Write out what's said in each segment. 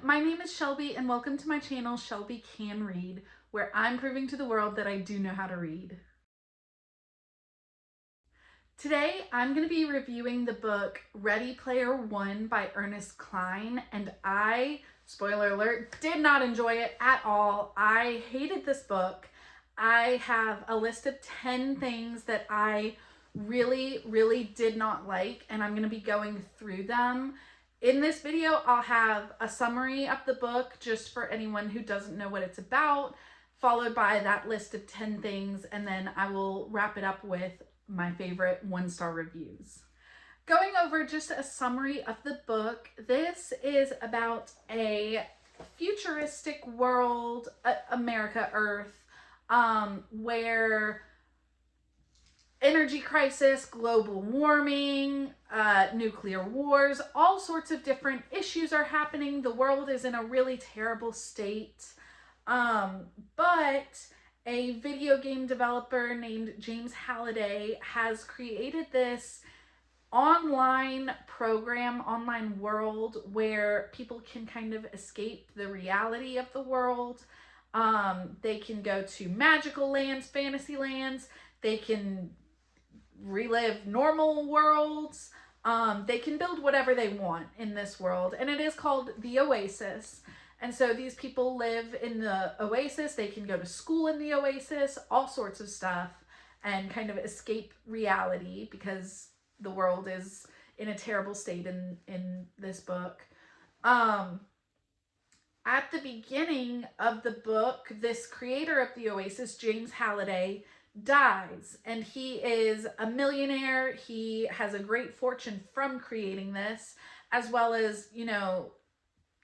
my name is Shelby and welcome to my channel, Shelby Can Read, where I'm proving to the world that I do know how to read. Today, I'm going to be reviewing the book Ready Player One by Ernest Cline, and I, spoiler alert, did not enjoy it at all. I hated this book. I have a list of 10 things that I really did not like, and I'm going to be going through them. In this video, I'll have a summary of the book just for anyone who doesn't know what it's about, followed by that list of 10 things, and then I will wrap it up with my favorite 1-star reviews. Going over just a summary of the book, this is about a futuristic world, America, Earth, where energy crisis, global warming, nuclear wars, all sorts of different issues are happening. The world is in a really terrible state. But a video game developer named James Halliday has created this online program, online world where people can kind of escape the reality of the world. They can go to magical lands, fantasy lands. They can relive normal worlds. They can build whatever they want in this world, and it is called the Oasis. And so these people live in the Oasis. They can go to school in the Oasis, all sorts of stuff, and kind of escape reality because the world is in a terrible state in this book. At the beginning of the book, this creator of the Oasis, James Halliday, dies, and he is a millionaire. He has a great fortune from creating this, as well as,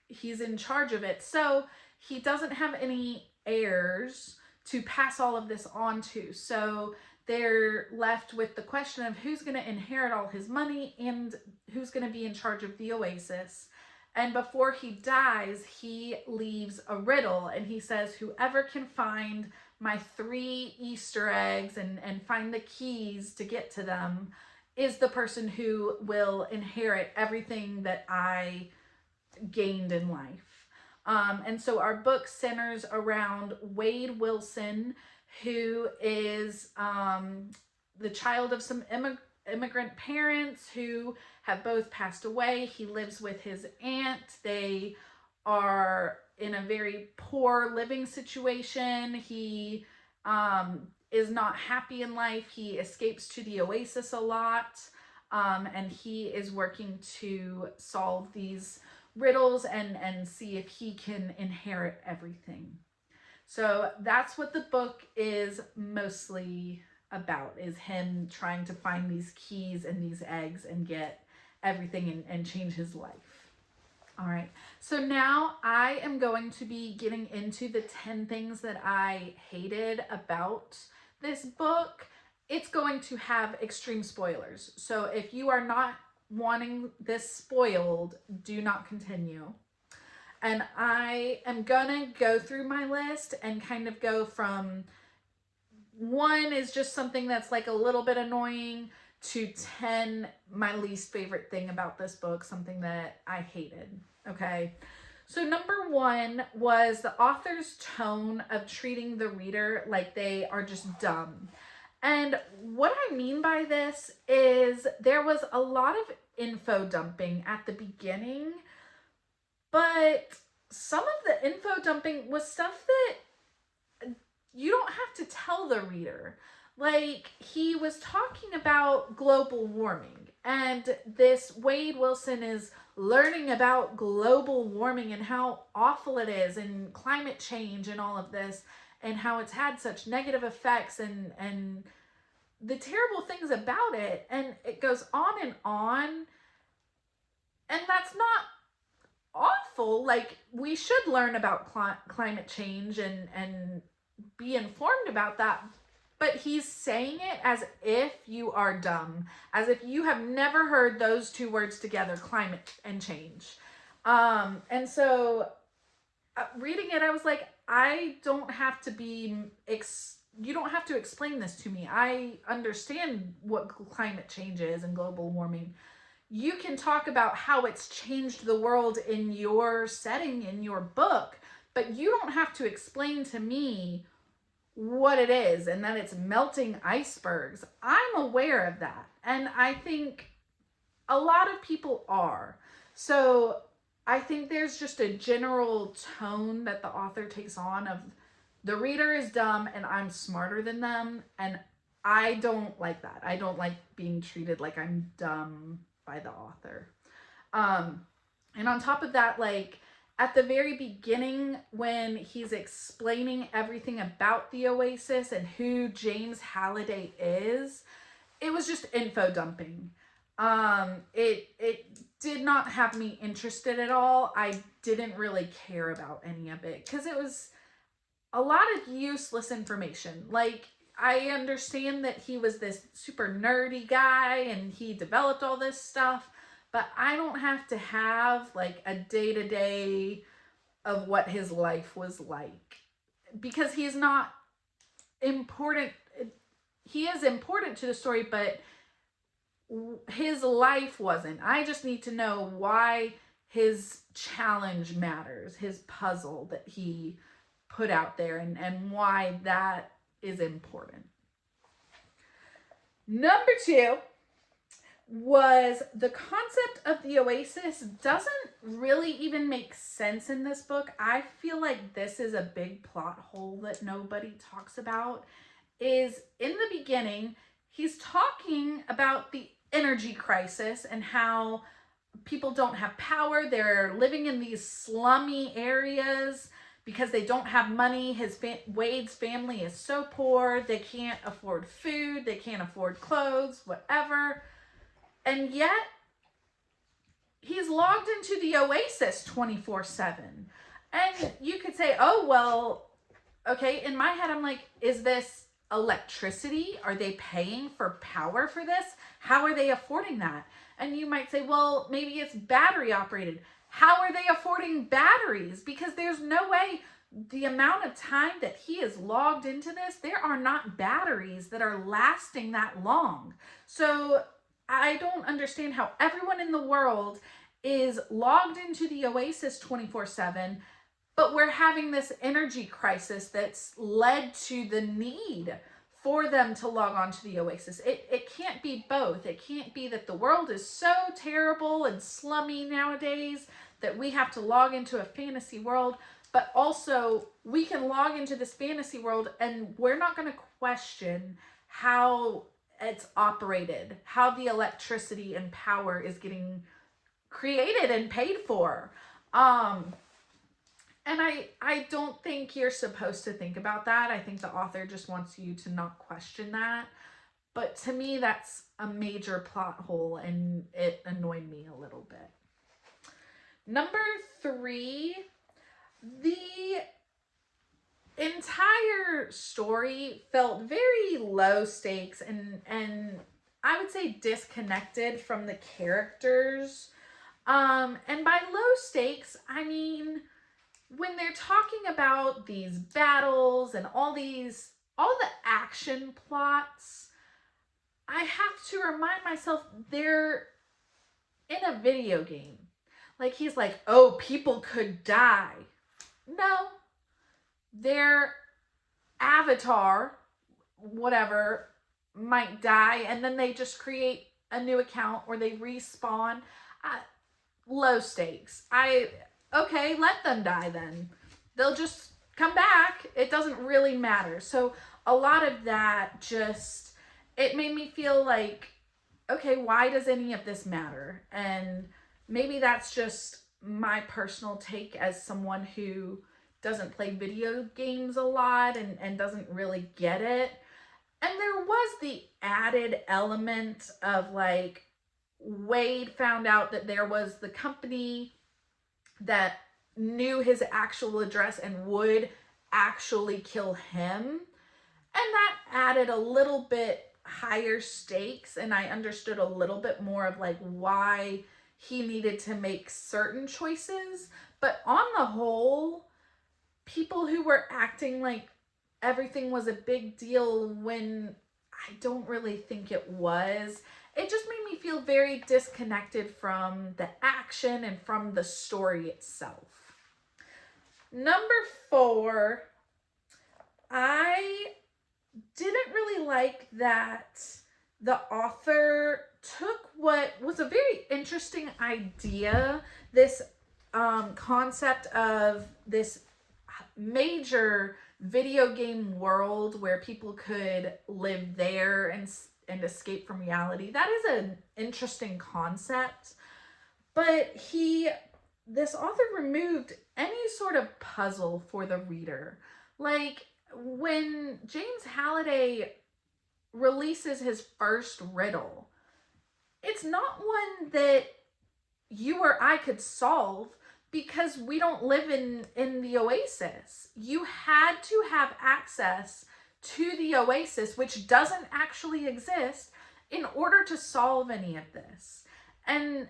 he's in charge of it. So he doesn't have any heirs to pass all of this on to. So they're left with the question of who's going to inherit all his money and who's going to be in charge of the Oasis. And before he dies, he leaves a riddle, and he says, whoever can find my 3 Easter eggs and find the keys to get to them is the person who will inherit everything that I gained in life. And so our book centers around Wade Wilson, who is the child of some immigrant parents who have both passed away. He lives with his aunt. They are in a very poor living situation. He is not happy in life. He escapes to the Oasis a lot, and he is working to solve these riddles and see if he can inherit everything. So that's what the book is mostly about, is him trying to find these keys and these eggs and get everything and change his life. All right, so now I am going to be getting into the 10 things that I hated about this book. It's going to have extreme spoilers. So if you are not wanting this spoiled, do not continue. And I am gonna go through my list and kind of go from 1 is just something that's like a little bit annoying to 10, my least favorite thing about this book, something that I hated. Okay, so number 1 was the author's tone of treating the reader like they are just dumb. And what I mean by this is there was a lot of info dumping at the beginning, but some of the info dumping was stuff that you don't have to tell the reader. Like, he was talking about global warming, and this Wade Wilson is learning about global warming and how awful it is, and climate change and all of this, and how it's had such negative effects and the terrible things about it. And it goes on, and that's not awful. Like, we should learn about climate change and be informed about that. But he's saying it as if you are dumb, as if you have never heard those 2 words together, climate and change. And so reading it, I was like, I don't have to be, you don't have to explain this to me. I understand what climate change is and global warming. you can talk about how it's changed the world in your setting, in your book, but you don't have to explain to me what it is and that it's melting icebergs. I'm aware of that. And I think a lot of people are. So I think there's just a general tone that the author takes on of the reader is dumb and I'm smarter than them. And I don't like that. I don't like being treated like I'm dumb by the author. And on top of that, like at the very beginning, when he's explaining everything about the Oasis and who James Halliday is, it was just info dumping. It did not have me interested at all. I didn't really care about any of it because it was a lot of useless information. Like, I understand that he was this super nerdy guy and he developed all this stuff, but I don't have to have like a day-to-day of what his life was like because he's not important. He is important to the story, but his life wasn't. I just need to know why his challenge matters, his puzzle that he put out there, and why that is important. Number 2 was the concept of the Oasis doesn't really even make sense in this book. I feel like this is a big plot hole that nobody talks about. Is in the beginning, he's talking about the energy crisis and how people don't have power. They're living in these slummy areas because they don't have money. Wade's family is so poor. They can't afford food. They can't afford clothes, whatever. And yet, he's logged into the Oasis 24/7. And you could say, oh, well, okay. In my head, I'm like, is this electricity? Are they paying for power for this? How are they affording that? And you might say, well, maybe it's battery operated. How are they affording batteries? Because there's no way, the amount of time that he is logged into this, there are not batteries that are lasting that long. So I don't understand how everyone in the world is logged into the Oasis 24/7, but we're having this energy crisis that's led to the need for them to log on to the Oasis. It can't be both. It can't be that the world is so terrible and slummy nowadays that we have to log into a fantasy world, but also we can log into this fantasy world and we're not going to question how it's operated, how the electricity and power is getting created and paid for. And I don't think you're supposed to think about that. I think the author just wants you to not question that. But to me, that's a major plot hole and it annoyed me a little bit. Number 3, the entire story felt very low stakes and I would say disconnected from the characters. And by low stakes, I mean when they're talking about these battles and all the action plots, I have to remind myself they're in a video game. Like he's like, oh, people could die. No, their avatar, whatever, might die and then they just create a new account or they respawn. Low stakes. Okay, let them die then. They'll just come back. It doesn't really matter. So a lot of that just, it made me feel like, okay, why does any of this matter? And maybe that's just my personal take as someone who doesn't play video games a lot and doesn't really get it. And there was the added element of like, Wade found out that there was the company that knew his actual address and would actually kill him. And that added a little bit higher stakes, and I understood a little bit more of like why he needed to make certain choices. But on the whole, people who were acting like everything was a big deal when I don't really think it was, it just made me feel very disconnected from the action and from the story itself. Number 4, I didn't really like that the author took what was a very interesting idea, this concept of this major video game world where people could live there and escape from reality. That is an interesting concept, but this author removed any sort of puzzle for the reader. Like when James Halliday releases his first riddle, it's not one that you or I could solve because we don't live in the Oasis. You had to have access to the Oasis, which doesn't actually exist, in order to solve any of this. And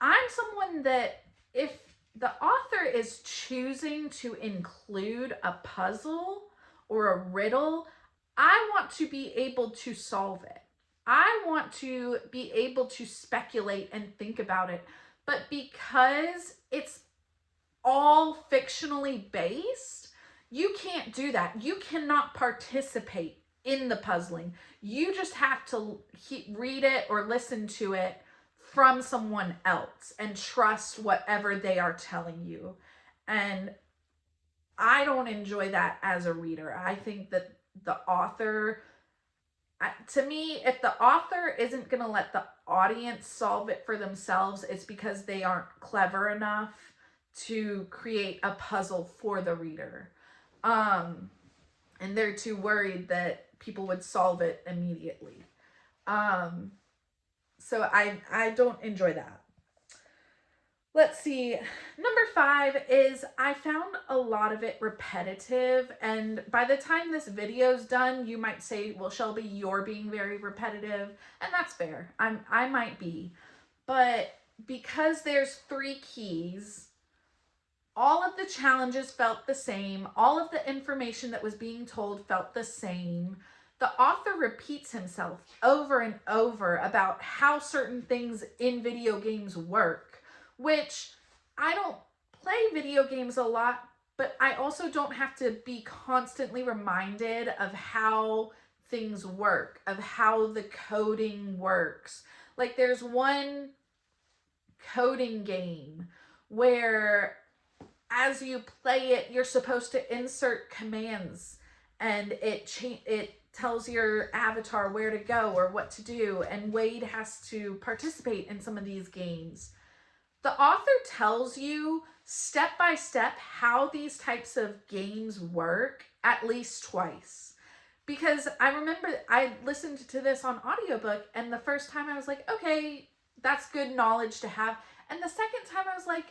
I'm someone that if the author is choosing to include a puzzle or a riddle, I want to be able to solve it. I want to be able to speculate and think about it. But because it's all fictionally based, you can't do that. You cannot participate in the puzzling. You just have to read it or listen to it from someone else and trust whatever they are telling you. And I don't enjoy that as a reader. I think that the author, to me, if the author isn't going to let the audience solve it for themselves, it's because they aren't clever enough to create a puzzle for the reader. And they're too worried that people would solve it immediately. So I don't enjoy that. Let's see. Number 5 is I found a lot of it repetitive. And by the time this video's done, you might say, well, Shelby, you're being very repetitive. And that's fair. I might be. But because there's 3 keys, all of the challenges felt the same. All of the information that was being told felt the same. The author repeats himself over and over about how certain things in video games work, which I don't play video games a lot, but I also don't have to be constantly reminded of how things work, of how the coding works. Like there's one coding game where as you play it, you're supposed to insert commands and it tells your avatar where to go or what to do, and Wade has to participate in some of these games. The author tells you step by step how these types of games work at least twice. Because I remember I listened to this on audiobook, and the first time I was like, okay, that's good knowledge to have. And the second time I was like,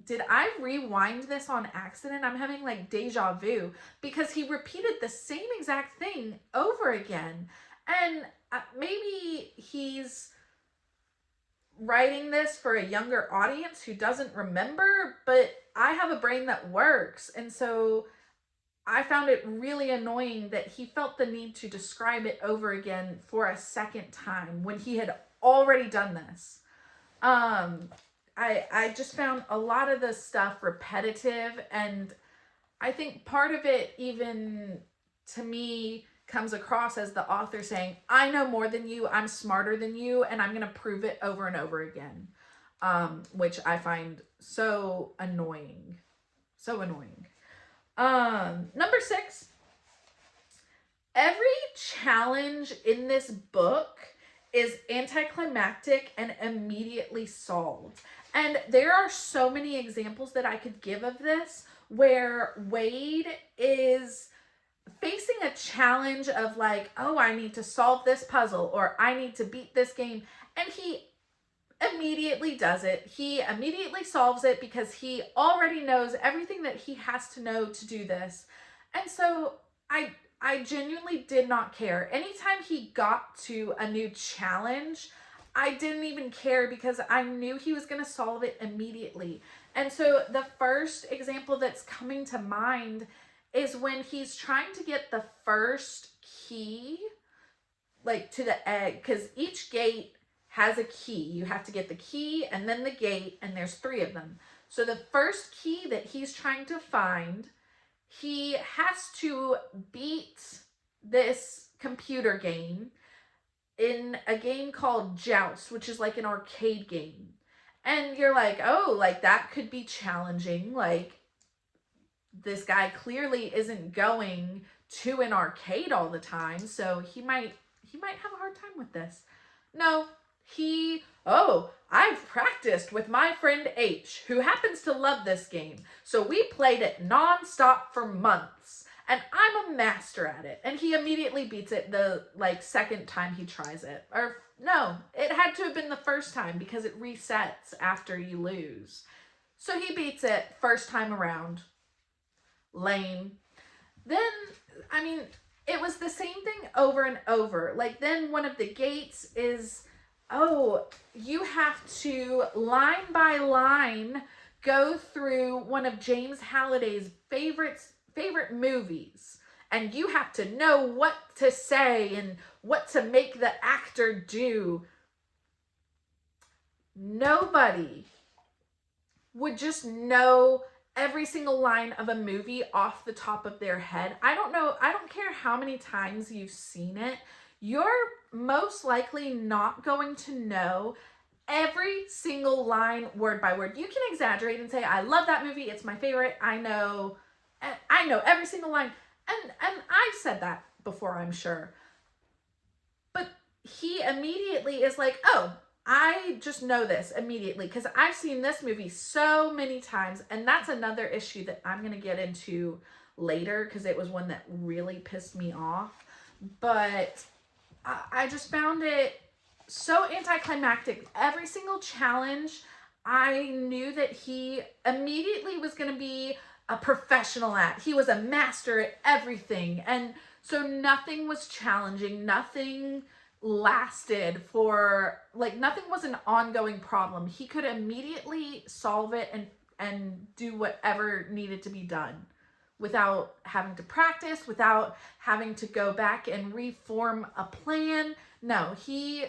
did I rewind this on accident? I'm having like deja vu, because he repeated the same exact thing over again. And maybe he's writing this for a younger audience who doesn't remember, but I have a brain that works. And so I found it really annoying that he felt the need to describe it over again for a second time when he had already done this. I just found a lot of the stuff repetitive, and I think part of it, even to me, comes across as the author saying, I know more than you, I'm smarter than you, and I'm going to prove it over and over again, which I find so annoying. So annoying. Number 6, every challenge in this book is anticlimactic and immediately solved. And there are so many examples that I could give of this, where Wade is facing a challenge of like, oh, I need to solve this puzzle, or I need to beat this game. And he immediately does it. He immediately solves it because he already knows everything that he has to know to do this. And so I genuinely did not care. Anytime he got to a new challenge, I didn't even care because I knew he was going to solve it immediately. And so the first example that's coming to mind is when he's trying to get the first key, like to the egg, because each gate has a key. You have to get the key and then the gate, and there's 3 of them. So the first key that he's trying to find, he has to beat this computer game in a game called Joust, which is like an arcade game. And you're like, oh, like that could be challenging. Like, this guy clearly isn't going to an arcade all the time, so he might have a hard time with this. No, I've practiced with my friend H, who happens to love this game. So we played it nonstop for months, and I'm a master at it. And he immediately beats it the second time he tries it. Or no, it had to have been the first time because it resets after you lose. So he beats it first time around. Lame. Then, I mean, it was the same thing over and over. Like, then one of the gates is, you have to line by line go through one of James Halliday's favorite movies, and you have to know what to say and what to make the actor do. Nobody would just know every single line of a movie off the top of their head. I don't care how many times you've seen it, you're most likely not going to know every single line word by word. You can exaggerate and say, I love that movie, it's my favorite, I know every single line. And I've said that before, I'm sure. But he immediately is like, oh, I just know this immediately because I've seen this movie so many times. And that's another issue that I'm going to get into later because it was one that really pissed me off. But I just found it so anticlimactic. Every single challenge, I knew that he immediately was going to be a professional at. He was a master at everything. And so nothing was challenging. Nothing lasted for, nothing was an ongoing problem. He could immediately solve it and do whatever needed to be done without having to practice, without having to go back and reform a plan. No, he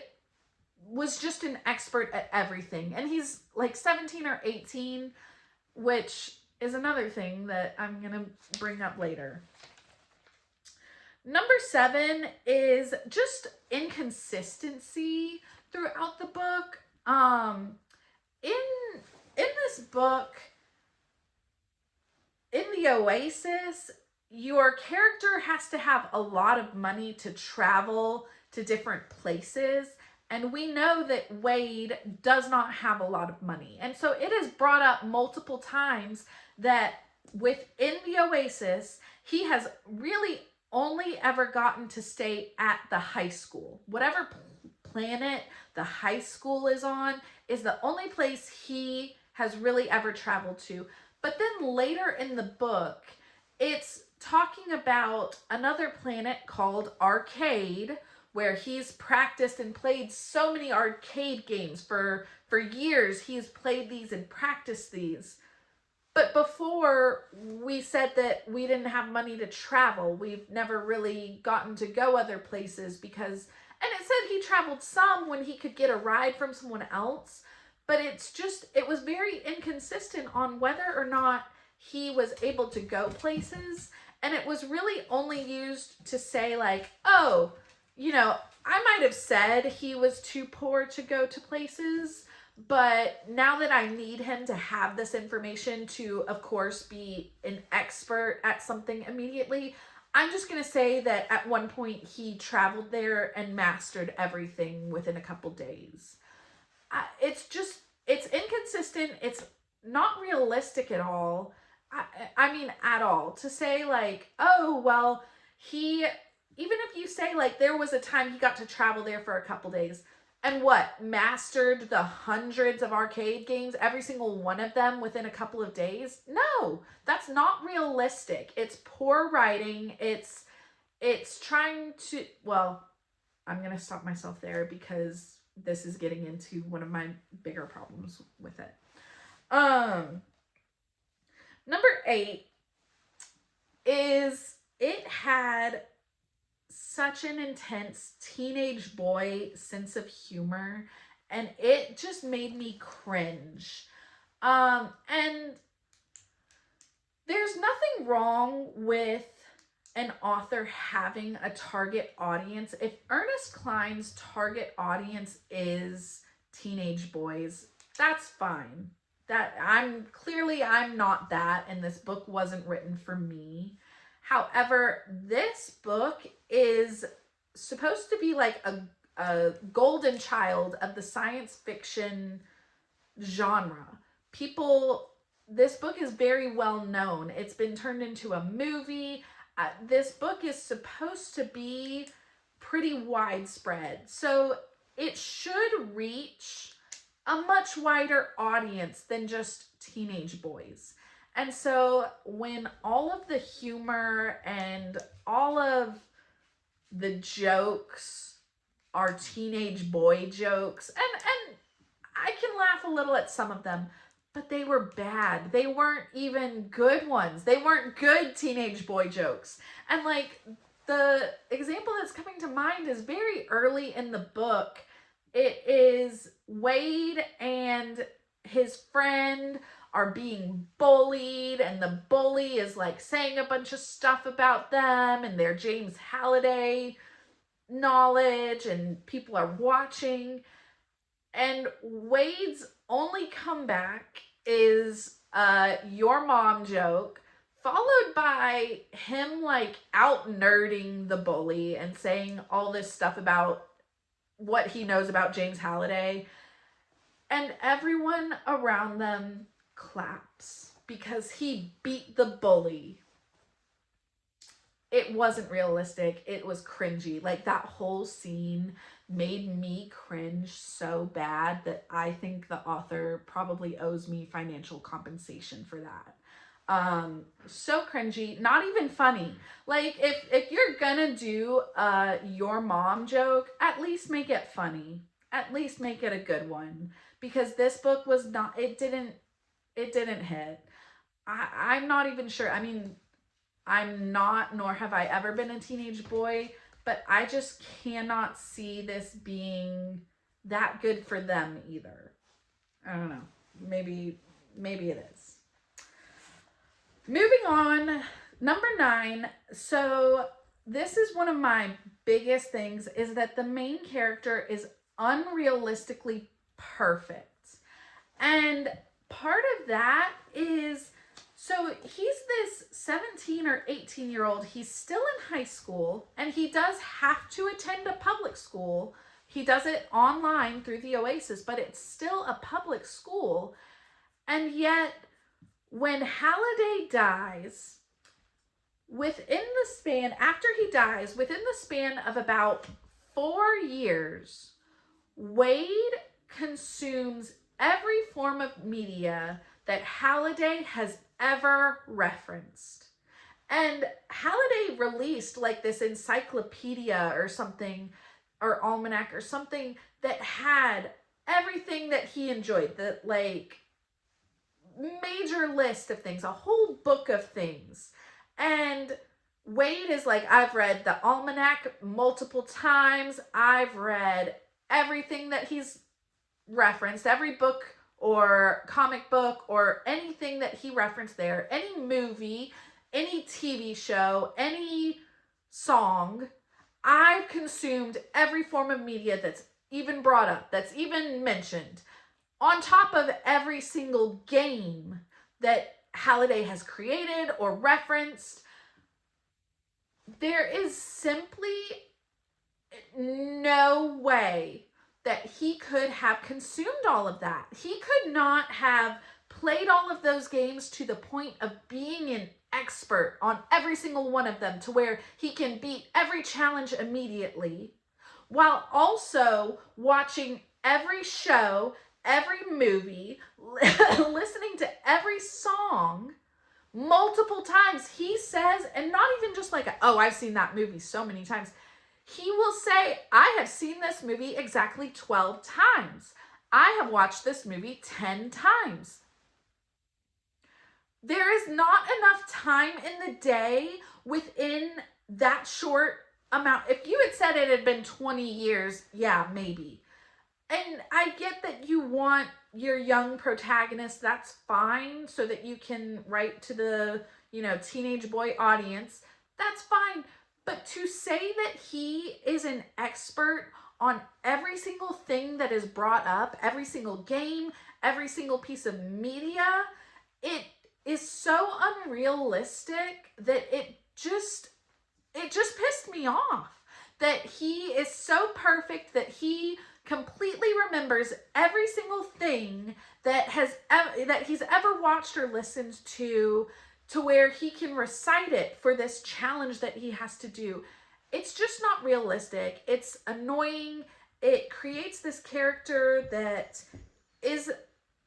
was just an expert at everything. And he's 17 or 18, which is another thing that I'm going to bring up later. Number 7 is just inconsistency throughout the book. In this book, in the Oasis, your character has to have a lot of money to travel to different places. And we know that Wade does not have a lot of money. And so it is brought up multiple times that within the Oasis, he has really only ever gotten to stay at the high school. Whatever planet the high school is on is the only place he has really ever traveled to. But then later in the book, it's talking about another planet called Arcade, where he's practiced and played so many arcade games for years. He's played these and practiced these. But before, we said that we didn't have money to travel. We've never really gotten to go other places because, and it said he traveled some when he could get a ride from someone else. But it was very inconsistent on whether or not he was able to go places. And it was really only used to say I might have said he was too poor to go to places. But now that I need him to have this information to, of course, be an expert at something immediately, I'm just going to say that at one point he traveled there and mastered everything within a couple days. It's inconsistent. It's not realistic at all. I mean, at all. To say even if you say there was a time he got to travel there for a couple days, and mastered the hundreds of arcade games, every single one of them within a couple of days? No, that's not realistic. It's poor writing. It's trying to, I'm going to stop myself there because this is getting into one of my bigger problems with it. Number 8 is it had such an intense teenage boy sense of humor, and it just made me cringe. And there's nothing wrong with an author having a target audience. If Ernest Cline's target audience is teenage boys, that's fine. That I'm not that, and this book wasn't written for me. However, this book is supposed to be like a golden child of the science fiction genre. This book is very well known. It's been turned into a movie. This book is supposed to be pretty widespread. So it should reach a much wider audience than just teenage boys. And so when all of the humor and all of the jokes are teenage boy jokes, and I can laugh a little at some of them, but they were bad. They weren't even good ones. They weren't good teenage boy jokes. And like the example that's coming to mind is very early in the book. It is Wade and his friend are being bullied, and the bully is like saying a bunch of stuff about them and their James Halliday knowledge, and people are watching. And Wade's only comeback is your mom joke, followed by him like out nerding the bully and saying all this stuff about what he knows about James Halliday. And everyone around them claps because he beat the bully. It wasn't realistic. It was cringy. Like that whole scene made me cringe so bad that I think the author probably owes me financial compensation for that. So cringy, not even funny. Like if you're gonna do your mom joke, at least make it funny. At least make it a good one, because this book was not, it didn't hit. I'm not even sure. I mean, I'm not, nor have I ever been a teenage boy, but I just cannot see this being that good for them either. I don't know. Maybe it is. Moving on, number 9. So this is one of my biggest things, is that the main character is unrealistically perfect. And part of that is, so he's this 17 or 18-year-old. He's still in high school, and he does have to attend a public school. He does it online through the Oasis, but it's still a public school. And yet, when Halliday dies, after he dies, within the span of about 4 years, Wade consumes every form of media that Halliday has ever referenced. And Halliday released like this encyclopedia or something, or almanac or something, that had everything that he enjoyed, the like major list of things, a whole book of things. And Wade is like, I've read the almanac multiple times. I've read everything that he's referenced, every book or comic book or anything that he referenced there, any movie, any TV show, any song. I've consumed every form of media that's even brought up, that's even mentioned, on top of every single game that Halliday has created or referenced. There is simply no way that he could have consumed all of that. He could not have played all of those games to the point of being an expert on every single one of them, to where he can beat every challenge immediately, while also watching every show, every movie, listening to every song multiple times. He says, and not even just like, oh, I've seen that movie so many times. He will say, I have seen this movie exactly 12 times. I have watched this movie 10 times. There is not enough time in the day within that short amount. If you had said it had been 20 years, yeah, maybe. And I get that you want your young protagonist, that's fine, so that you can write to the, teenage boy audience, that's fine. But to say that he is an expert on every single thing that is brought up, every single game, every single piece of media, it is so unrealistic that it just pissed me off that he is so perfect that he completely remembers every single thing that he's ever watched or listened to where he can recite it for this challenge that he has to do. It's just not realistic. It's annoying. It creates this character that is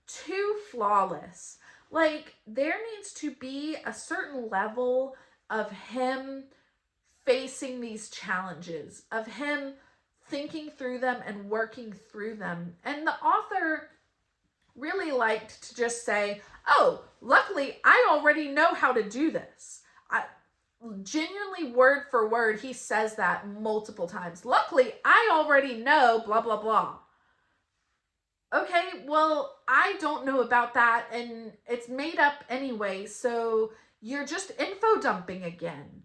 too flawless. Like, there needs to be a certain level of him facing these challenges, of him thinking through them and working through them. And the author really liked to just say, oh, luckily I already know how to do this. Genuinely, word for word, he says that multiple times. Luckily, I already know blah, blah, blah. Okay, well, I don't know about that, and it's made up anyway, so you're just info dumping again.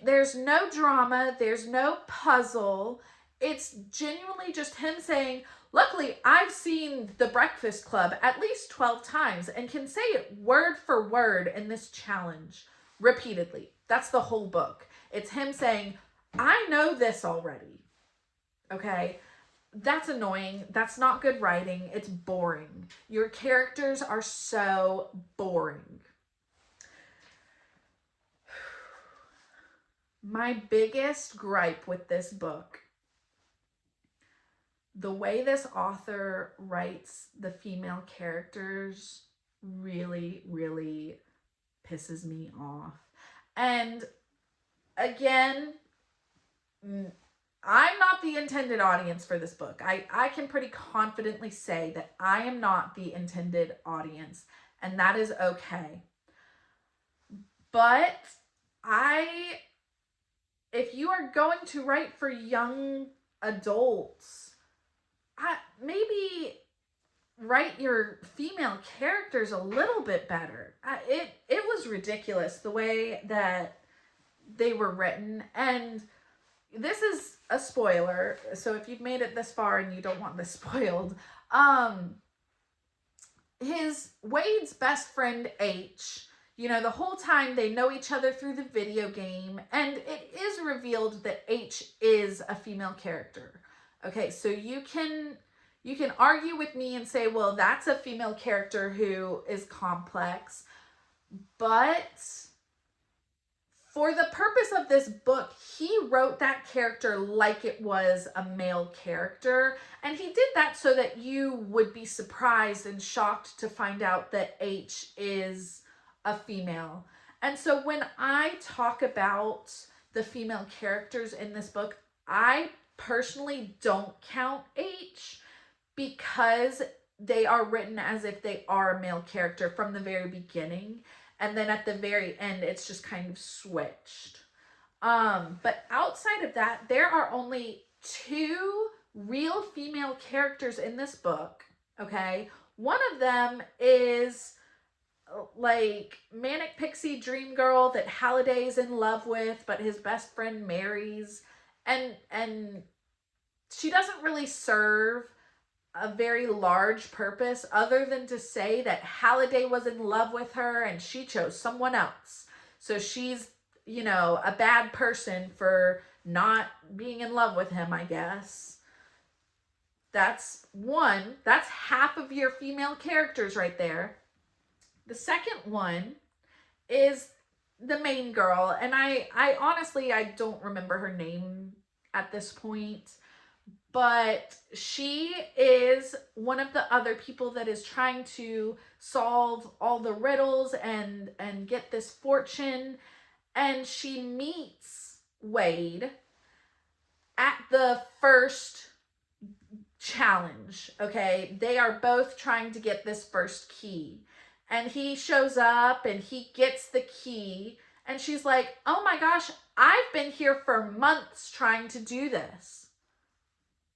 There's no drama, there's no puzzle. It's genuinely just him saying, luckily, I've seen The Breakfast Club at least 12 times and can say it word for word in this challenge repeatedly. That's the whole book. It's him saying, I know this already. Okay? That's annoying. That's not good writing. It's boring. Your characters are so boring. My biggest gripe with this book, the way this author writes the female characters really, really pisses me off. And again, I'm not the intended audience for this book. I can pretty confidently say that I am not the intended audience, and that is okay. But if you are going to write for young adults, maybe write your female characters a little bit better. It was ridiculous the way that they were written, and this is a spoiler, so if you've made it this far and you don't want this spoiled, Wade's best friend H, the whole time they know each other through the video game, and it is revealed that H is a female character. Okay, so you can argue with me and say, well, that's a female character who is complex, but for the purpose of this book, he wrote that character like it was a male character, and he did that so that you would be surprised and shocked to find out that H is a female. And so when I talk about the female characters in this book, I personally don't count H because they are written as if they are a male character from the very beginning. And then at the very end, it's just kind of switched. But outside of that, there are only 2 real female characters in this book, okay? One of them is like manic pixie dream girl that Halliday's in love with, but his best friend marries. And she doesn't really serve a very large purpose other than to say that Halliday was in love with her and she chose someone else. So she's, a bad person for not being in love with him, I guess. That's one. That's half of your female characters right there. The second one is the main girl, and I honestly, I don't remember her name at this point. But she is one of the other people that is trying to solve all the riddles and get this fortune. And she meets Wade at the first challenge, okay? They are both trying to get this first key. And he shows up and he gets the key. And she's like, oh my gosh, I've been here for months trying to do this.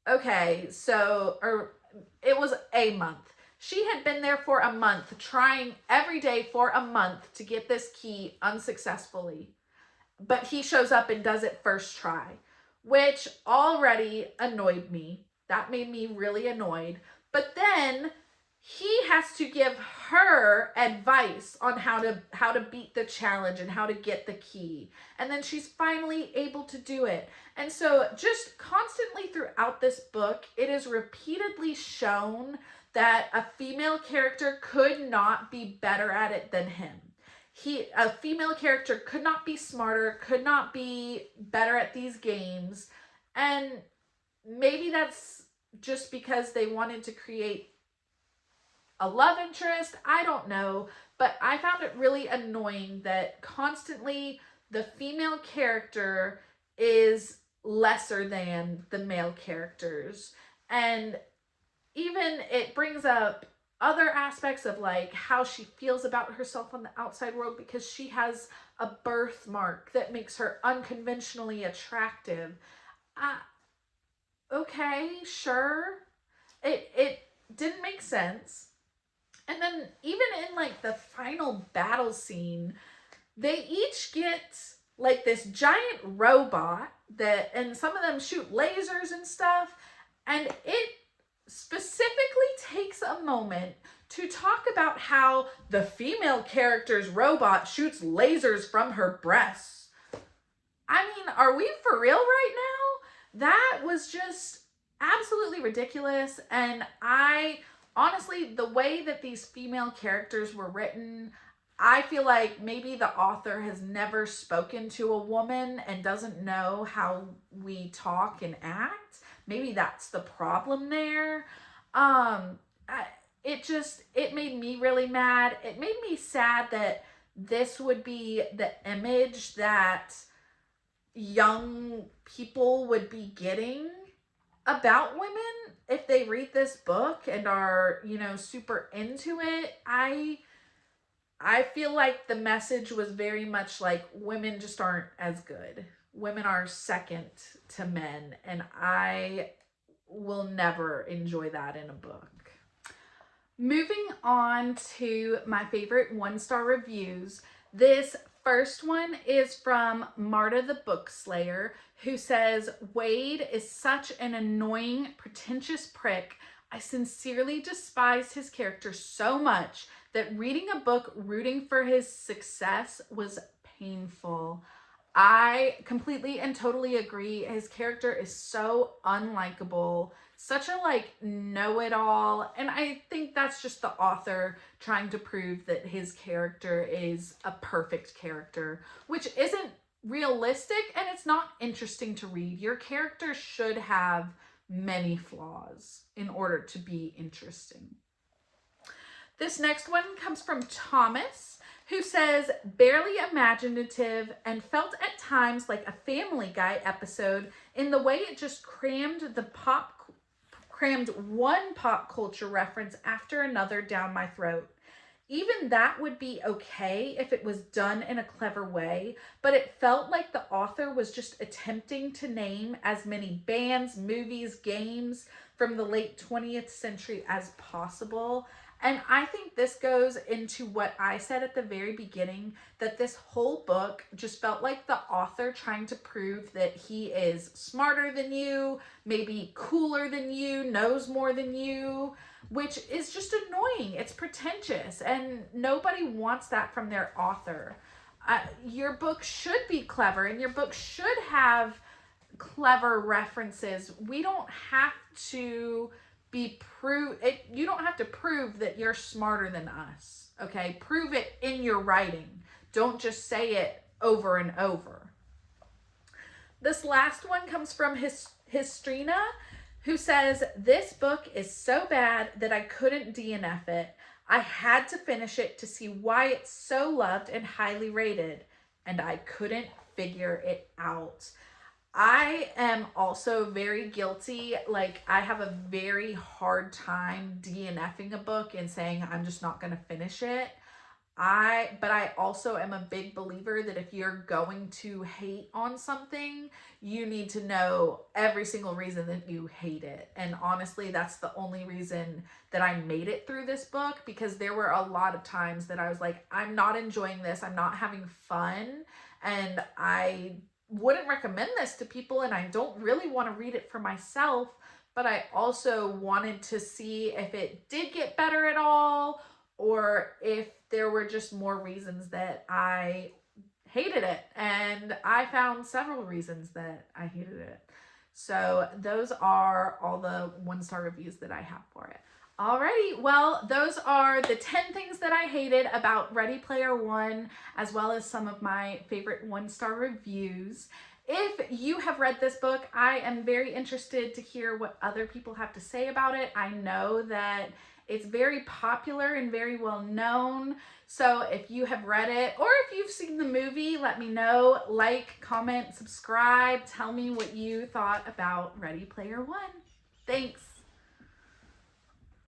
okay, so, or it was a month. She had been there for a month, trying every day for a month to get this key unsuccessfully. But he shows up and does it first try, which already annoyed me. That made me really annoyed. But then he has to give her advice on how to beat the challenge and how to get the key. And then she's finally able to do it. And so just constantly throughout this book, it is repeatedly shown that a female character could not be better at it than him. A female character could not be smarter, could not be better at these games. And maybe that's just because they wanted to create a love interest. I don't know. But I found it really annoying that constantly the female character is lesser than the male characters. And even it brings up other aspects of like how she feels about herself on the outside world because she has a birthmark that makes her unconventionally attractive. Okay, sure. It didn't make sense. And then even in like the final battle scene, they each get like this giant robot and some of them shoot lasers and stuff. And it specifically takes a moment to talk about how the female character's robot shoots lasers from her breasts. I mean, are we for real right now? That was just absolutely ridiculous. And honestly, the way that these female characters were written, I feel like maybe the author has never spoken to a woman and doesn't know how we talk and act. Maybe that's the problem there. It made me really mad. It made me sad that this would be the image that young people would be getting about women if they read this book and are, super into it. I feel like the message was very much like women just aren't as good. Women are second to men, and I will never enjoy that in a book. Moving on to my favorite 1-star reviews. This first one is from Marta the Bookslayer, who says, Wade is such an annoying, pretentious prick. I sincerely despise his character so much that reading a book rooting for his success was painful. I completely and totally agree. His character is so unlikable, such a know-it-all. And I think that's just the author trying to prove that his character is a perfect character, which isn't realistic and it's not interesting to read. Your character should have many flaws in order to be interesting. This next one comes from Thomas, who says, barely imaginative and felt at times like a Family Guy episode in the way it just crammed one pop culture reference after another down my throat. Even that would be okay if it was done in a clever way, but it felt like the author was just attempting to name as many bands, movies, games from the late 20th century as possible. And I think this goes into what I said at the very beginning, that this whole book just felt like the author trying to prove that he is smarter than you, maybe cooler than you, knows more than you, which is just annoying. It's pretentious, and nobody wants that from their author. Your book should be clever, and your book should have clever references. We don't have to you don't have to prove that you're smarter than us, okay? Prove it in your writing. Don't just say it over and over. This last one comes from Histrina, who says, this book is so bad that I couldn't DNF it. I had to finish it to see why it's so loved and highly rated, and I couldn't figure it out. I am also very guilty. I have a very hard time DNFing a book and saying I'm just not going to finish it. I But I also am a big believer that if you're going to hate on something, you need to know every single reason that you hate it. And honestly, that's the only reason that I made it through this book, because there were a lot of times that I was like, I'm not enjoying this, I'm not having fun, and I wouldn't recommend this to people, and I don't really want to read it for myself. But I also wanted to see if it did get better at all, or if there were just more reasons that I hated it. And I found several reasons that I hated it. So those are all the 1-star reviews that I have for it. Alrighty, well, those are the 10 things that I hated about Ready Player One, as well as some of my favorite 1-star reviews. If you have read this book, I am very interested to hear what other people have to say about it. I know that it's very popular and very well known. So if you have read it, or if you've seen the movie, let me know. Like, comment, subscribe. Tell me what you thought about Ready Player One. Thanks.